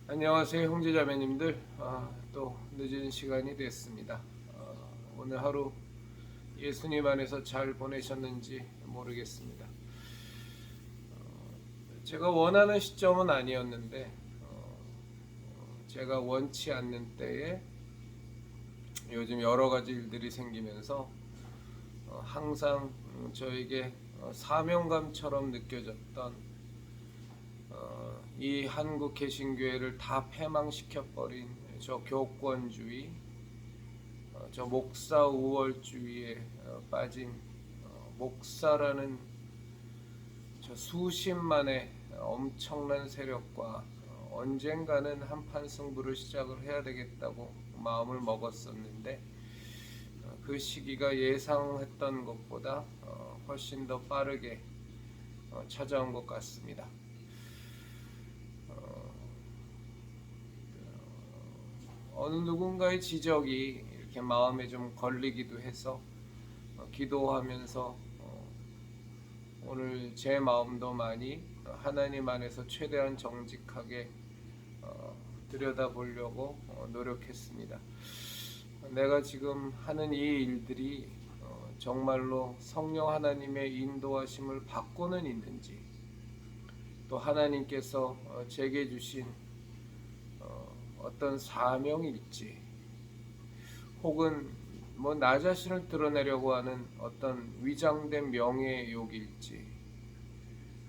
안녕하세요, 형제자매님들. 또 늦은 시간이 됐습니다. 오늘 하루 예수님 안에서 잘 보내셨는지 모르겠습니다. 제가 원하는 시점은 아니었는데 제가 원치 않는 때에 요즘 여러 가지 일들이 생기면서 항상 저에게 사명감처럼 느껴졌던 이 한국 개신교회를 다 패망시켜버린 저 교권주의, 저 목사 우월주의에 빠진 목사라는 저 수십만의 엄청난 세력과 언젠가는 한판 승부를 시작을 해야 되겠다고 마음을 먹었었는데 그 시기가 예상했던 것보다 훨씬 더 빠르게 찾아온 것 같습니다. 어느 누군가의 지적이 이렇게 마음에 좀 걸리기도 해서 기도하면서 오늘 제 마음도 많이 하나님 안에서 최대한 정직하게 들여다보려고 노력했습니다. 내가 지금 하는 이 일들이 정말로 성령 하나님의 인도하심을 받고는 있는지, 또 하나님께서 제게 주신 어떤 사명일지, 혹은 뭐 나 자신을 드러내려고 하는 어떤 위장된 명예욕일지,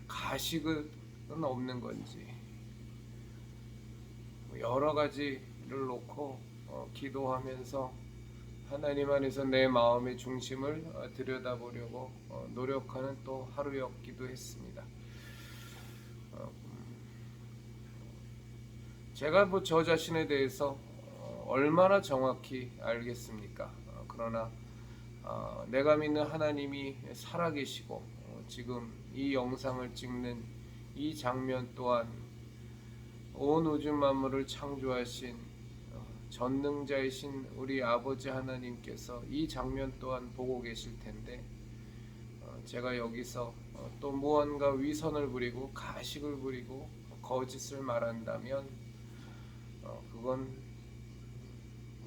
가식은 없는 건지, 여러 가지를 놓고 기도하면서 하나님 안에서 내 마음의 중심을 들여다보려고 노력하는 또 하루였기도 했습니다. 제가 뭐 저 자신에 대해서 얼마나 정확히 알겠습니까? 그러나 내가 믿는 하나님이 살아계시고 지금 이 영상을 찍는 이 장면 또한 온 우주 만물을 창조하신 전능자이신 우리 아버지 하나님께서 이 장면 또한 보고 계실 텐데, 제가 여기서 또 무언가 위선을 부리고 가식을 부리고 거짓을 말한다면 그건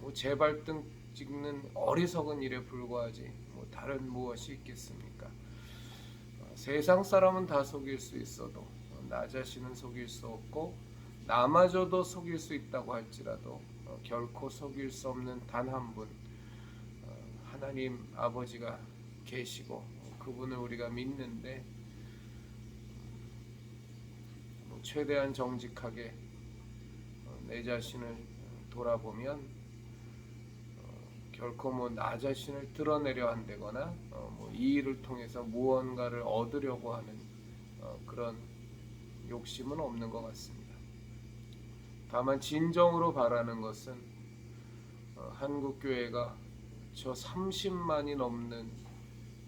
뭐 제발등 찍는 어리석은 일에 불과하지 뭐 다른 무엇이 있겠습니까? 세상 사람은 다 속일 수 있어도 나 자신은 속일 수 없고, 나마저도 속일 수 있다고 할지라도 결코 속일 수 없는 단 한 분, 하나님 아버지가 계시고 그분을 우리가 믿는데, 최대한 정직하게 내 자신을 돌아보면 결코 뭐 나 자신을 드러내려 한다거나 뭐이 일을 통해서 무언가를 얻으려고 하는 그런 욕심은 없는 것 같습니다. 다만 진정으로 바라는 것은 한국 교회가 저 30만이 넘는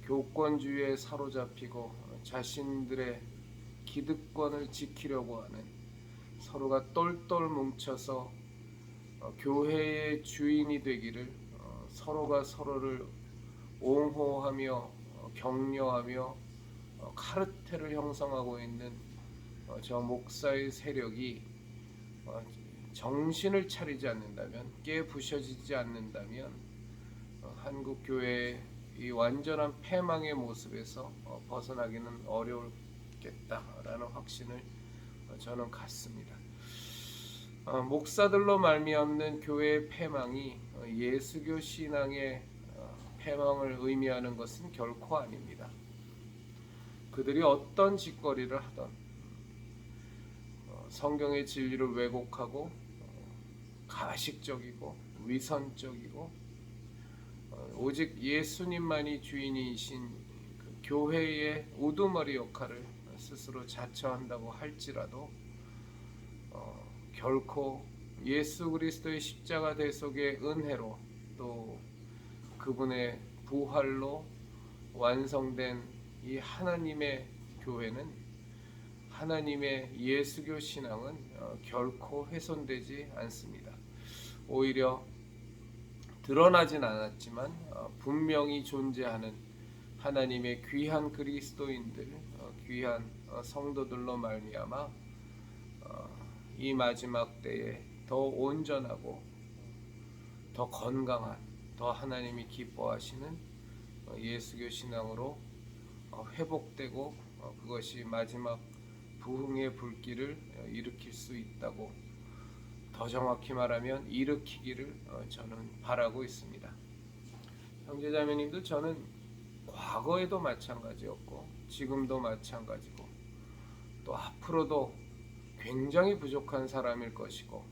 교권주의에 사로잡히고 자신들의 기득권을 지키려고 하는, 서로가 똘똘 뭉쳐서 교회의 주인이 되기를 서로가 서로를 옹호하며 격려하며 카르텔을 형성하고 있는 저 목사의 세력이 정신을 차리지 않는다면, 깨부셔지지 않는다면 한국 교회의 이 완전한 패망의 모습에서 벗어나기는 어려울겠다라는 확신을 저는 갖습니다. 목사들로 말미암는 교회의 패망이 예수교 신앙의 패망을 의미하는 것은 결코 아닙니다. 그들이 어떤 짓거리를 하던 성경의 진리를 왜곡하고 가식적이고 위선적이고 오직 예수님만이 주인이신 그 교회의 우두머리 역할을 스스로 자처한다고 할지라도 결코 예수 그리스도의 십자가 대속의 은혜로, 또 그분의 부활로 완성된 이 하나님의 교회는, 하나님의 예수교 신앙은 결코 훼손되지 않습니다. 오히려 드러나진 않았지만 분명히 존재하는 하나님의 귀한 그리스도인들, 귀한 성도들로 말미암아 이 마지막 때에 더 온전하고 더 건강한, 더 하나님이 기뻐하시는 예수교 신앙으로 회복되고 그것이 마지막 부흥의 불길을 일으킬 수 있다고, 더 정확히 말하면 일으키기를 저는 바라고 있습니다. 형제자매님들, 저는 과거에도 마찬가지였고 지금도 마찬가지고 또 앞으로도 굉장히 부족한 사람일 것이고,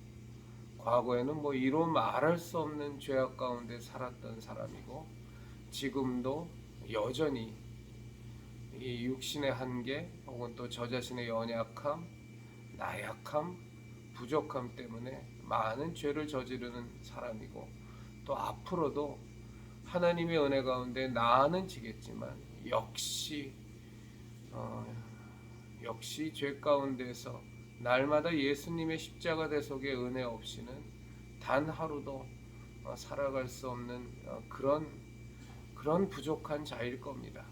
과거에는 이로 말할 수 없는 죄악 가운데 살았던 사람이고, 지금도 여전히 이 육신의 한계 혹은 또 저 자신의 연약함, 나약함, 부족함 때문에 많은 죄를 저지르는 사람이고, 또 앞으로도 하나님의 은혜 가운데 나는 지겠지만 역시 죄 가운데서 날마다 예수님의 십자가 대속의 은혜 없이는 단 하루도 살아갈 수 없는 그런 부족한 자일 겁니다.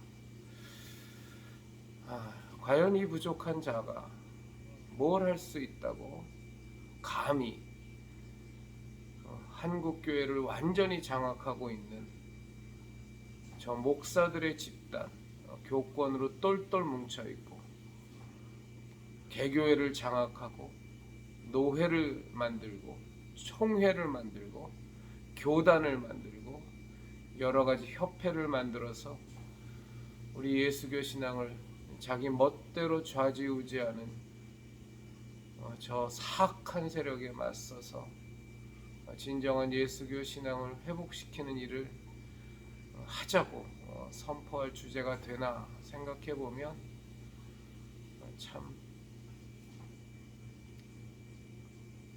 과연 이 부족한 자가 뭘 할 수 있다고 감히 한국 교회를 완전히 장악하고 있는 저 목사들의 집단, 교권으로 똘똘 뭉쳐 있고 개교회를 장악하고 노회를 만들고 총회를 만들고 교단을 만들고 여러 가지 협회를 만들어서 우리 예수교 신앙을 자기 멋대로 좌지우지하는 저 사악한 세력에 맞서서 진정한 예수교 신앙을 회복시키는 일을 하자고 선포할 주제가 되나 생각해 보면 참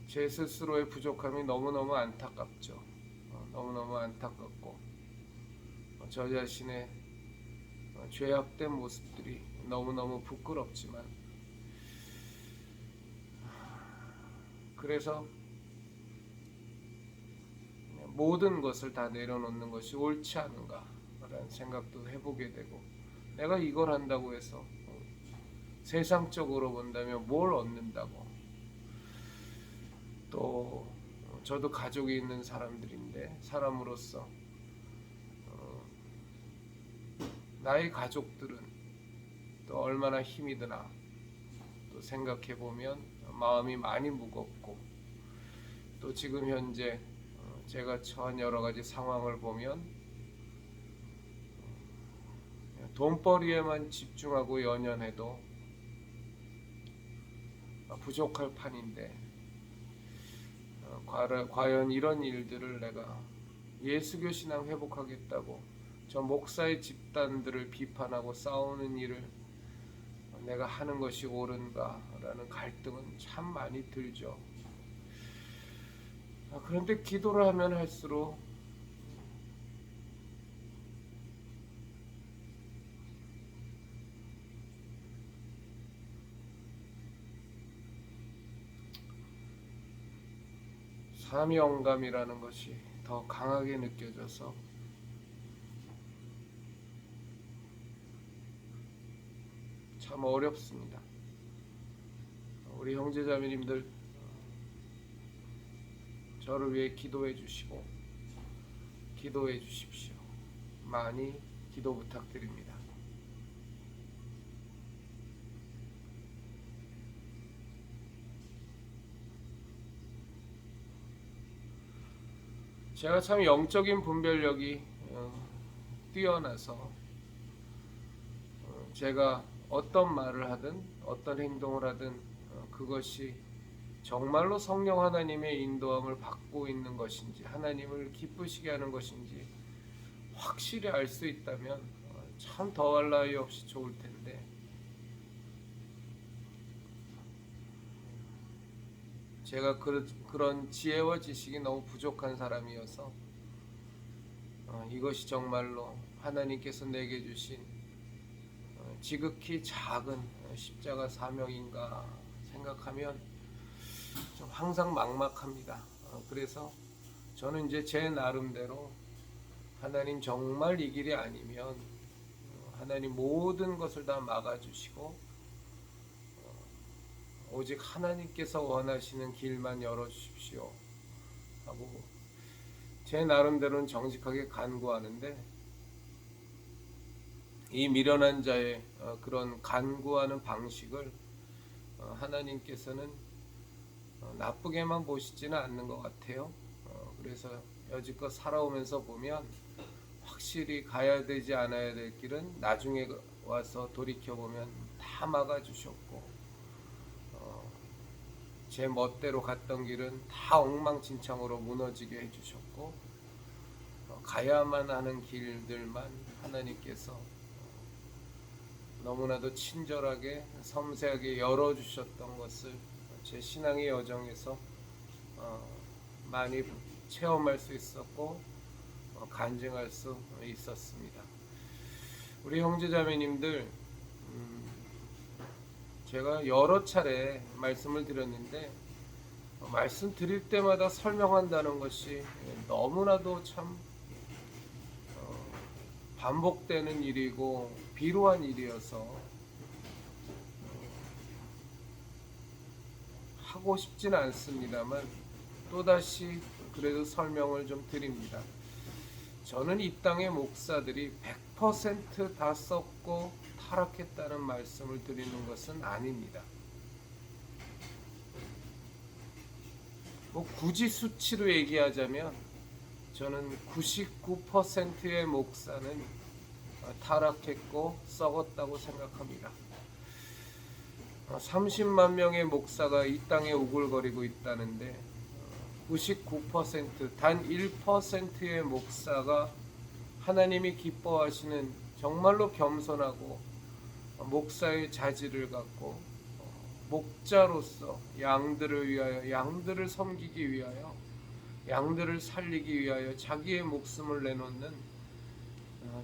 제 스스로의 부족함이 너무너무 안타깝죠. 너무너무 안타깝고 저 자신의 죄악된 모습들이 너무너무 부끄럽지만, 그래서 모든 것을 다 내려놓는 것이 옳지 않은가라는 생각도 해보게 되고, 내가 이걸 한다고 해서 세상적으로 본다면 뭘 얻는다고, 또 저도 가족이 있는 사람으로서 나의 가족들은 또 얼마나 힘이 드나 또 생각해 보면 마음이 많이 무겁고, 또 지금 현재 제가 처한 여러 가지 상황을 보면 돈벌이에만 집중하고 연연해도 부족할 판인데, 과연 이런 일들을 내가 예수교 신앙 회복하겠다고 저 목사의 집단들을 비판하고 싸우는 일을 내가 하는 것이 옳은가라는 갈등은 참 많이 들죠. 그런데 기도를 하면 할수록 사명감이라는 것이 더 강하게 느껴져서 참 어렵습니다. 우리 형제자매님들 저를 위해 기도해 주시고 기도해 주십시오. 많이 기도 부탁드립니다. 제가 참 영적인 분별력이 뛰어나서 제가 어떤 말을 하든 어떤 행동을 하든 그것이 정말로 성령 하나님의 인도함을 받고 있는 것인지 하나님을 기쁘시게 하는 것인지 확실히 알 수 있다면 참 더할 나위 없이 좋을 텐데, 제가 그런 지혜와 지식이 너무 부족한 사람이어서 이것이 정말로 하나님께서 내게 주신 지극히 작은 십자가 사명인가 생각하면 좀 항상 막막합니다. 그래서 저는 이제 제 나름대로 하나님 정말 이 길이 아니면 하나님 모든 것을 다 막아주시고 오직 하나님께서 원하시는 길만 열어주십시오 하고 제 나름대로는 정직하게 간구하는데, 이 미련한 자의 그런 간구하는 방식을 하나님께서는 나쁘게만 보시지는 않는 것 같아요. 그래서 여지껏 살아오면서 보면 확실히 가야 되지 않아야 될 길은 나중에 와서 돌이켜보면 다 막아주셨고, 제 멋대로 갔던 길은 다 엉망진창으로 무너지게 해주셨고, 가야만 하는 길들만 하나님께서 너무나도 친절하게 섬세하게 열어주셨던 것을 제 신앙의 여정에서 많이 체험할 수 있었고 간증할 수 있었습니다. 우리 형제자매님들, 제가 여러 차례 말씀을 드렸는데 말씀 드릴 때마다 설명한다는 것이 너무나도 참 반복되는 일이고 비루한 일이어서 하고 싶지는 않습니다만 또다시 그래도 설명을 좀 드립니다. 저는 이 땅의 목사들이 100% 다 썩고 타락했다는 말씀을 드리는 것은 아닙니다. 굳이 수치로 얘기하자면 저는 99%의 목사는 타락했고 썩었다고 생각합니다. 30만 명의 목사가 이 땅에 우글거리고 있다는데 99%, 단 1%의 목사가 하나님이 기뻐하시는 정말로 겸손하고 목사의 자질을 갖고 목자로서 양들을 위하여, 양들을 섬기기 위하여, 양들을 살리기 위하여 자기의 목숨을 내놓는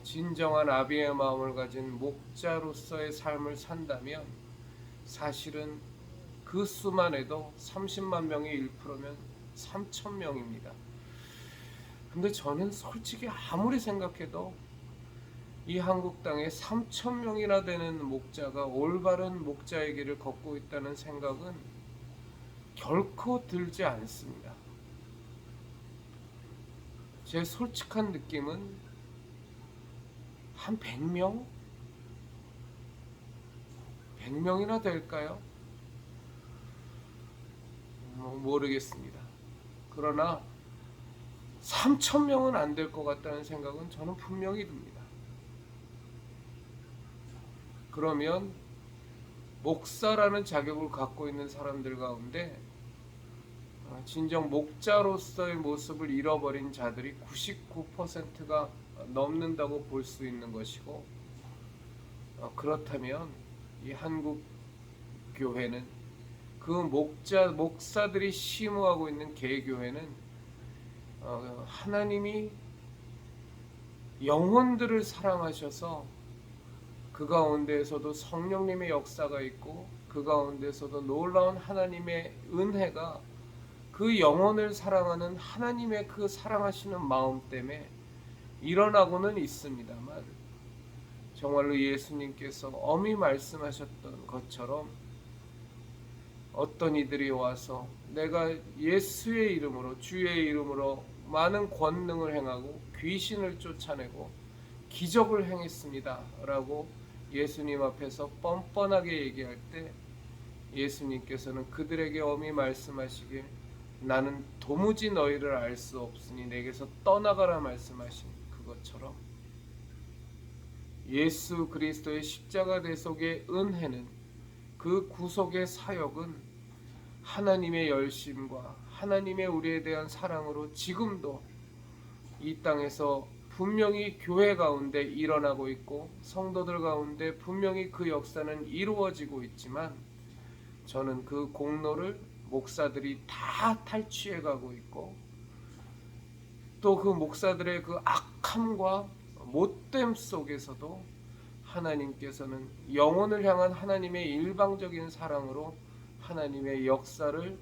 진정한 아비의 마음을 가진 목자로서의 삶을 산다면 사실은 그 수만 해도 30만 명의 1%면 3,000명입니다. 근데 저는 솔직히 아무리 생각해도 이 한국 땅에 3,000명이나 되는 목자가 올바른 목자의 길을 걷고 있다는 생각은 결코 들지 않습니다. 제 솔직한 느낌은 한 100명? 100명이나 될까요? 모르겠습니다. 그러나 3,000명은 안 될 것 같다는 생각은 저는 분명히 듭니다. 그러면 목사라는 자격을 갖고 있는 사람들 가운데 진정 목자로서의 모습을 잃어버린 자들이 99%가 넘는다고 볼 수 있는 것이고, 그렇다면 이 한국 교회는 그 목사들이 심우하고 있는 개교회는 하나님이 영혼들을 사랑하셔서 그 가운데에서도 성령님의 역사가 있고 그 가운데서도 놀라운 하나님의 은혜가 그 영혼을 사랑하는 하나님의 그 사랑하시는 마음 때문에 일어나고는 있습니다만, 정말로 예수님께서 엄히 말씀하셨던 것처럼 어떤 이들이 와서 내가 예수의 이름으로, 주의 이름으로 많은 권능을 행하고 귀신을 쫓아내고 기적을 행했습니다 라고 예수님 앞에서 뻔뻔하게 얘기할 때 예수님께서는 그들에게 엄히 말씀하시길, 나는 도무지 너희를 알 수 없으니 내게서 떠나가라 말씀하신 그것처럼 예수 그리스도의 십자가 대속의 은혜는, 그 구속의 사역은 하나님의 열심과 하나님의 우리에 대한 사랑으로 지금도 이 땅에서 분명히 교회 가운데 일어나고 있고 성도들 가운데 분명히 그 역사는 이루어지고 있지만, 저는 그 공로를 목사들이 다 탈취해 가고 있고 또 그 목사들의 그 악함과 못됨 속에서도 하나님께서는 영혼을 향한 하나님의 일방적인 사랑으로 하나님의 역사를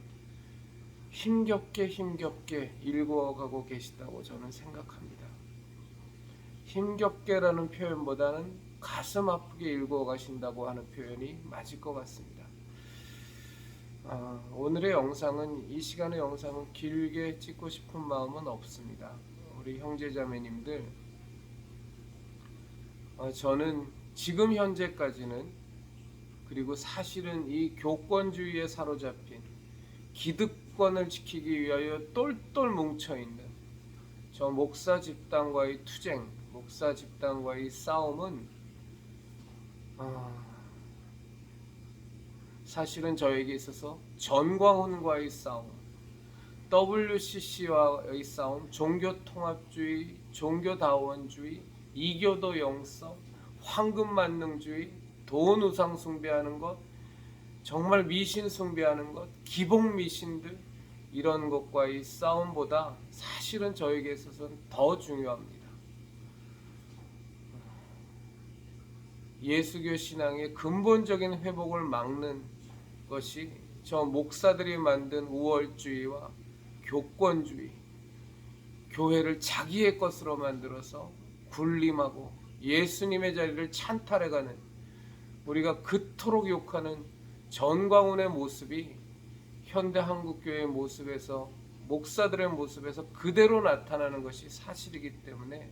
힘겹게 일구어가고 계시다고 저는 생각합니다. 힘겹게라는 표현보다는 가슴 아프게 일구어 가신다고 하는 표현이 맞을 것 같습니다. 오늘의 영상은 이 시간의 영상은 길게 찍고 싶은 마음은 없습니다. 우리 형제자매님들, 저는 지금 현재까지는 그리고 사실은 이 교권주의에 사로잡힌 기득권을 지키기 위하여 똘똘 뭉쳐있는 저 목사 집단과의 투쟁, 목사 집단과의 싸움은 사실은 저에게 있어서 전광훈과의 싸움, WCC와의 싸움, 종교통합주의, 종교다원주의, 이교도 영성, 황금만능주의, 돈 우상 숭배하는 것, 정말 미신 숭배하는 것, 기복 미신들, 이런 것과의 싸움보다 사실은 저에게 있어서는 더 중요합니다. 예수교 신앙의 근본적인 회복을 막는 것이 저 목사들이 만든 우월주의와 교권주의, 교회를 자기의 것으로 만들어서 군림하고 예수님의 자리를 찬탈해가는, 우리가 그토록 욕하는 전광훈의 모습이 현대 한국교회의 모습에서, 목사들의 모습에서 그대로 나타나는 것이 사실이기 때문에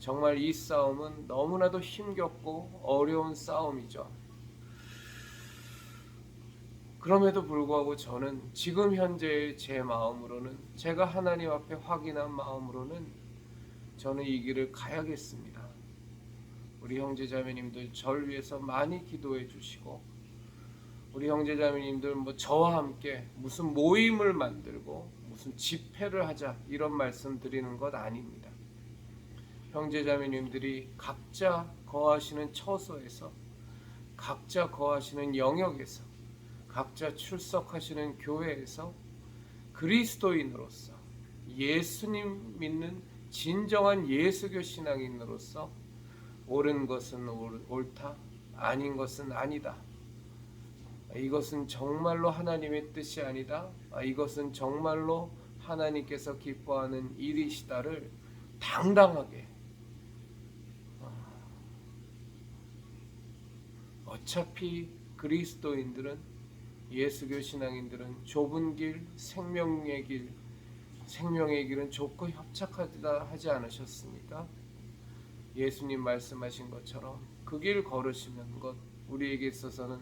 정말 이 싸움은 너무나도 힘겹고 어려운 싸움이죠. 그럼에도 불구하고 저는 지금 현재의 제 마음으로는, 제가 하나님 앞에 확인한 마음으로는 저는 이 길을 가야겠습니다. 우리 형제자매님들 절 위해서 많이 기도해 주시고, 우리 형제자매님들 저와 함께 무슨 모임을 만들고 무슨 집회를 하자 이런 말씀 드리는 것 아닙니다. 형제자매님들이 각자 거하시는 처소에서, 각자 거하시는 영역에서, 각자 출석하시는 교회에서 그리스도인으로서, 예수님 믿는 진정한 예수교 신앙인으로서 옳은 것은 옳다, 아닌 것은 아니다, 이것은 정말로 하나님의 뜻이 아니다, 이것은 정말로 하나님께서 기뻐하는 일이시다를 당당하게, 어차피 그리스도인들은, 예수교 신앙인들은 좁은 길, 생명의 길은 좁고 협착하다 하지 않으셨습니까? 예수님 말씀하신 것처럼 그 길 걸으시는 것, 우리에게 있어서는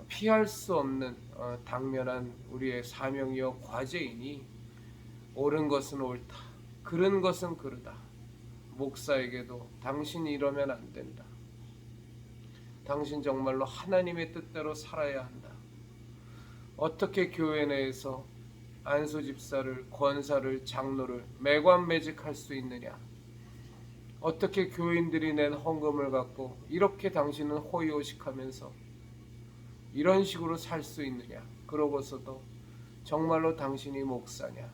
피할 수 없는 당면한 우리의 사명이요 과제이니, 옳은 것은 옳다, 그른 것은 그르다. 목사에게도 당신이 이러면 안 된다, 당신 정말로 하나님의 뜻대로 살아야 한다. 어떻게 교회 내에서 안수 집사를, 권사를, 장로를 매관매직할 수 있느냐? 어떻게 교인들이 낸 헌금을 갖고 이렇게 당신은 호의호식하면서 이런 식으로 살 수 있느냐? 그러고서도 정말로 당신이 목사냐?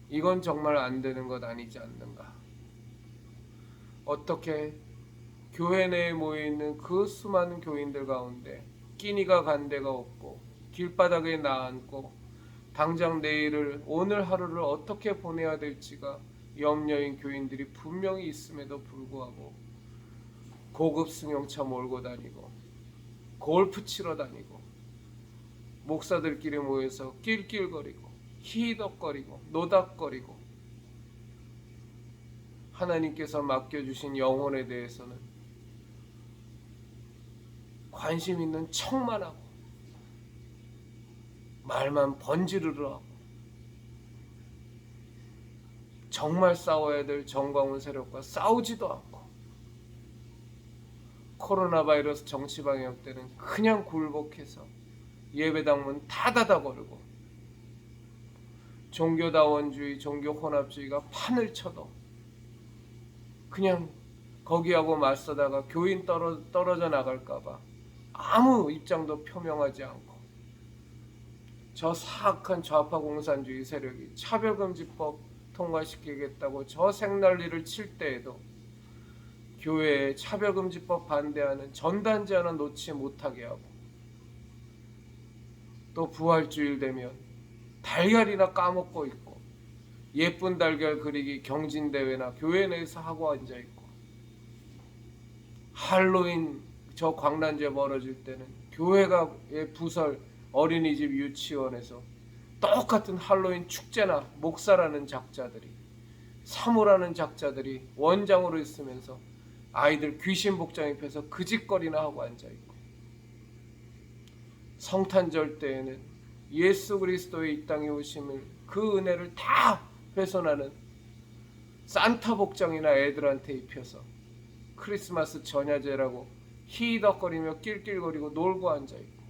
이건 정말 안 되는 것 아니지 않는가? 어떻게 교회 내에 모여있는 그 수많은 교인들 가운데 끼니가 간 데가 없고 길바닥에 나앉고 당장 내일을, 오늘 하루를 어떻게 보내야 될지가 염려인 교인들이 분명히 있음에도 불구하고 고급 승용차 몰고 다니고 골프 치러 다니고 목사들끼리 모여서 낄낄거리고 히덕거리고 노닥거리고 하나님께서 맡겨주신 영혼에 대해서는 관심 있는 척만 하고 말만 번지르르 하고, 정말 싸워야 될 정광훈 세력과 싸우지도 않고, 코로나 바이러스 정치 방역 때는 그냥 굴복해서 예배당 문 다 닫아버리고, 종교다원주의, 종교혼합주의가 판을 쳐도 그냥 거기하고 맞서다가 교인 떨어져 나갈까봐 아무 입장도 표명하지 않고, 저 사악한 좌파 공산주의 세력이 차별금지법 통과시키겠다고 저 생난리를 칠 때에도 교회에 차별금지법 반대하는 전단지 하나 놓지 못하게 하고, 또 부활주일 되면 달걀이나 까먹고 있고, 예쁜 달걀 그리기 경진대회나 교회 내에서 하고 앉아있고, 할로윈 저 광란제 벌어질 때는 교회가의 부설, 어린이집, 유치원에서 똑같은 할로윈 축제나 목사라는 작자들이, 사무라는 작자들이 원장으로 있으면서 아이들 귀신 복장 입혀서 그 짓거리나 하고 앉아있고, 성탄절 때에는 예수 그리스도의 이 땅에 오심을, 그 은혜를 다 훼손하는 산타 복장이나 애들한테 입혀서 크리스마스 전야제라고 히덕거리며 낄낄거리고 놀고 앉아있고,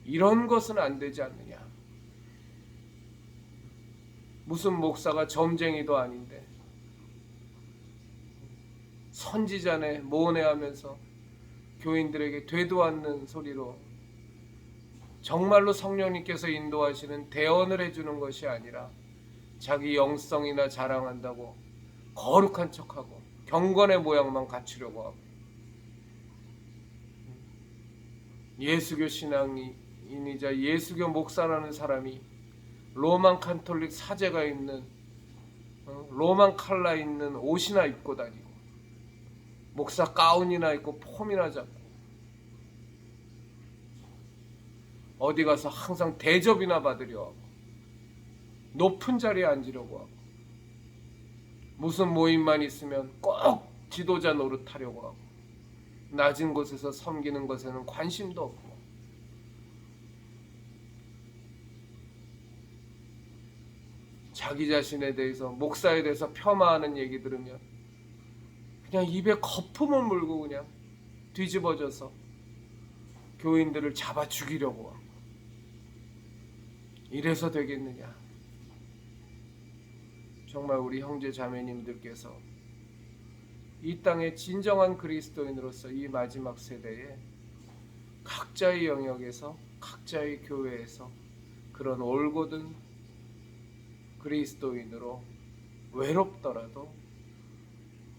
이런 것은 안 되지 않느냐. 무슨 목사가 점쟁이도 아닌데 선지자네 모내하면서 교인들에게 되도 않는 소리로 정말로 성령님께서 인도하시는 대언을 해주는 것이 아니라 자기 영성이나 자랑한다고 거룩한 척하고 경건의 모양만 갖추려고 하고, 예수교 신앙인이자 예수교 목사라는 사람이 로만 카톨릭 사제가 입는 로만 칼라 있는 옷이나 입고 다니고, 목사 가운이나 입고 폼이나 잡고, 어디 가서 항상 대접이나 받으려 하고, 높은 자리에 앉으려고 하고, 무슨 모임만 있으면 꼭 지도자 노릇하려고 하고, 낮은 곳에서 섬기는 것에는 관심도 없고, 자기 자신에 대해서, 목사에 대해서 폄하하는 얘기 들으면 그냥 입에 거품을 물고 그냥 뒤집어져서 교인들을 잡아 죽이려고 하고, 이래서 되겠느냐. 정말 우리 형제 자매님들께서 이 땅의 진정한 그리스도인으로서 이 마지막 세대에 각자의 영역에서, 각자의 교회에서 그런 올곧은 그리스도인으로 외롭더라도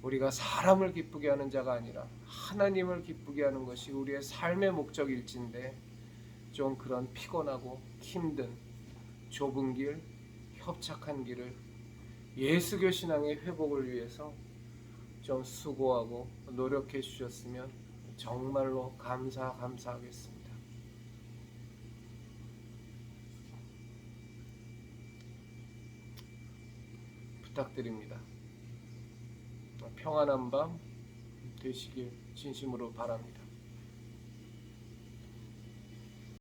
우리가 사람을 기쁘게 하는 자가 아니라 하나님을 기쁘게 하는 것이 우리의 삶의 목적일진데, 좀 그런 피곤하고 힘든 좁은 길, 협착한 길을 예수교 신앙의 회복을 위해서 좀 수고하고 노력해 주셨으면 정말로 감사하겠습니다. 부탁드립니다. 평안한 밤 되시길 진심으로 바랍니다.